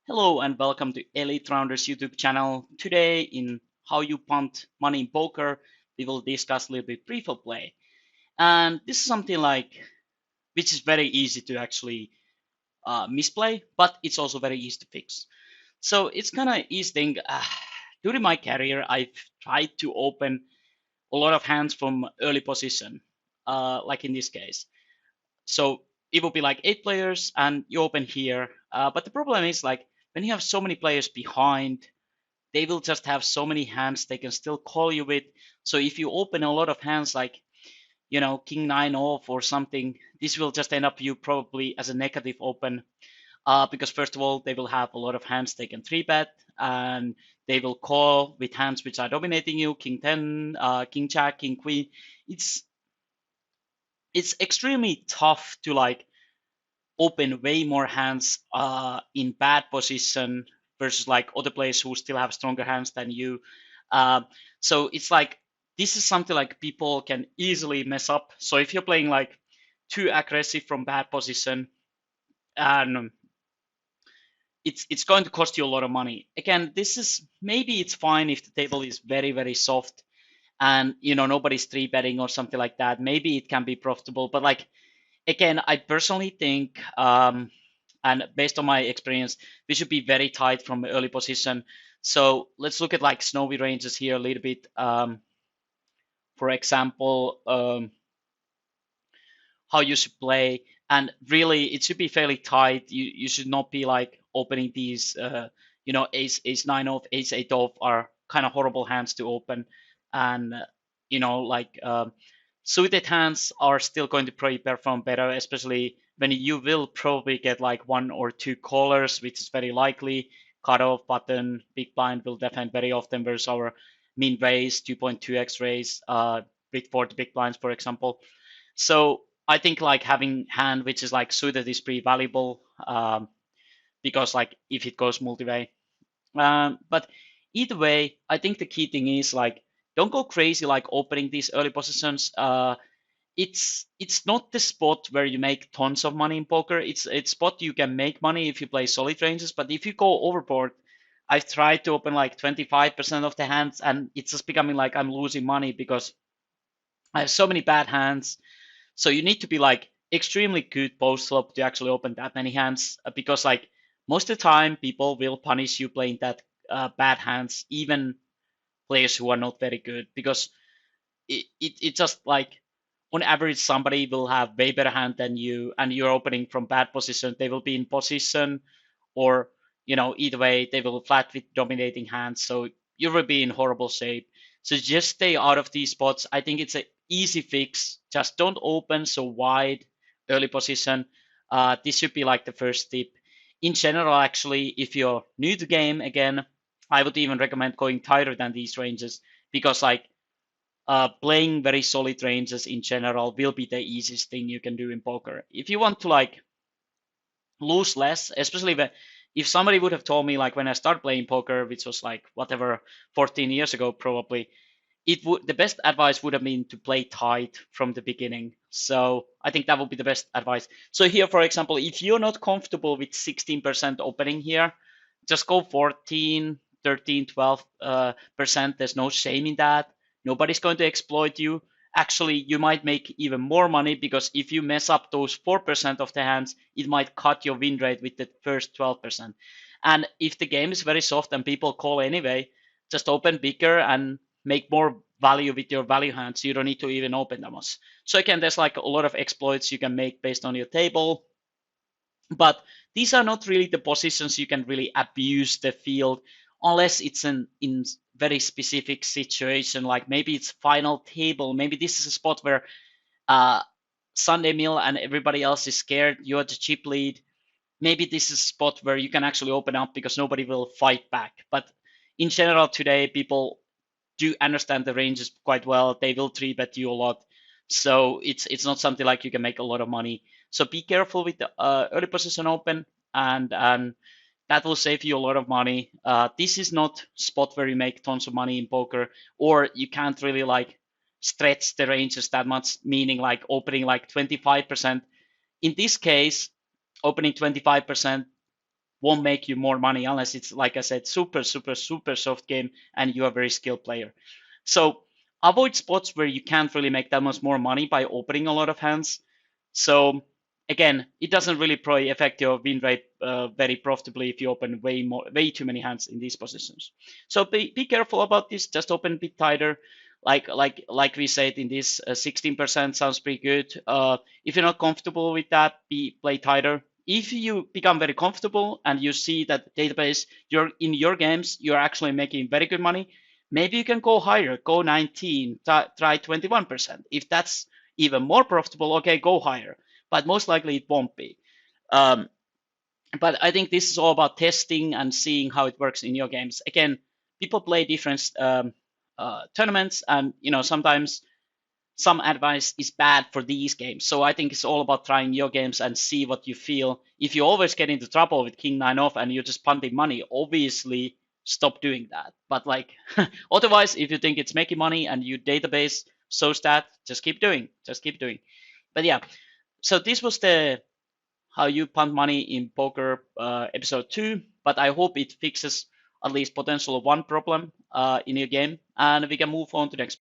Hello and welcome to Elite Rounders YouTube channel. Today in How You Punt Money in Poker, we will discuss a little bit pre-flop play. And this is something like which is very easy to actually misplay, but it's also very easy to fix. So it's kind of easy thing. During my career, I've tried to open a lot of hands from early position, like in this case. So it will be like 8 players, and you open here. But the problem is like when you have so many players behind, they will just have so many hands they can still call you with. So if you open a lot of hands like king nine off or something, this will just end up you probably as a negative open. Because first of all, they will have a lot of hands they can three bet, and they will call with hands which are dominating you, king 10, king jack, king queen. It's it's extremely tough to like open way more hands in bad position versus like other players who still have stronger hands than you. Uh, so it's like this is something like people can easily mess up. So if you're playing like too aggressive from bad position, and it's going to cost you a lot of money. Again, this is maybe it's fine if the table is very soft and nobody's three betting or something like that. Maybe it can be profitable, but like again, I personally think, and based on my experience, we should be very tight from early position. So let's look at like snowy ranges here a little bit. For example, how you should play, and really it should be fairly tight. You should not be like opening these, ace nine off, ace eight off are kind of horrible hands to open, and like suited hands are still going to probably perform better, especially when you will probably get like one or two callers, which is very likely. Cutoff button, big blind will defend very often versus our mean raise, 2.2x raise, with 40 big blinds, for example. So I think like having hand which is like suited is pretty valuable, because like if it goes multi-way. But either way, I think the key thing is like don't go crazy like opening these early positions. It's not the spot where you make tons of money in poker. It's spot you can make money if you play solid ranges. But if you go overboard, I've tried to open like 25% of the hands, and it's just becoming like I'm losing money because I have so many bad hands. So you need to be like extremely good post flop to actually open that many hands, because like most of the time people will punish you playing that bad hands, even players who are not very good, because it just like on average somebody will have way better hand than you, and you're opening from bad position. They will be in position, or either way they will flat with dominating hands, so you will be in horrible shape. So just stay out of these spots. I think it's an easy fix. Just don't open so wide early position. This should be like the first tip. In general, actually, if you're new to the game, again, I would even recommend going tighter than these ranges, because like playing very solid ranges in general will be the easiest thing you can do in poker. If you want to like lose less, especially if somebody would have told me like when I started playing poker, which was like whatever 14 years ago probably, it would the best advice would have been to play tight from the beginning. So I think that would be the best advice. So here, for example, if you're not comfortable with 16% opening here, just go 14, 13, 12%. There's no shame in that. Nobody's going to exploit you. Actually, you might make even more money, because if you mess up those 4% of the hands, it might cut your win rate with the first 12%. And if the game is very soft and people call anyway, just open bigger and make more value with your value hands. You don't need to even open them much. So again, there's like a lot of exploits you can make based on your table, but these are not really the positions you can really abuse the field, unless it's an in very specific situation, like maybe it's final table, maybe this is a spot where uh, Sunday Mill and everybody else is scared, you're the chip lead. Maybe this is a spot where you can actually open up because nobody will fight back. But in general today, people do understand the ranges quite well. They will three bet you a lot, so it's not something like you can make a lot of money. So be careful with the early position open, and that will save you a lot of money. This is not spot where you make tons of money in poker, or you can't really like stretch the ranges that much. Meaning like opening like 25%. In this case, opening 25%, won't make you more money unless it's, like I said, super, super, super soft game and you're a very skilled player. So avoid spots where you can't really make that much more money by opening a lot of hands. So again, it doesn't really probably affect your win rate very profitably if you open way too many hands in these positions. So be careful about this. Just open a bit tighter. Like we said in this, 16% sounds pretty good. If you're not comfortable with that, play tighter. If you become very comfortable and you see that database you're in your games, you're actually making very good money. Maybe you can go higher, go 19, try 21%. If that's even more profitable, okay, go higher. But most likely it won't be. Um, but I think this is all about testing and seeing how it works in your games. Again, people play different tournaments, and sometimes some advice is bad for these games. So I think it's all about trying your games and see what you feel. If you always get into trouble with King 9 off and you're just punting money, obviously stop doing that. But like otherwise, if you think it's making money and your database shows that, just keep doing. Just keep doing. But yeah, so this was the how you punt money in poker episode 2. But I hope it fixes at least potential one problem in your game, and we can move on to the next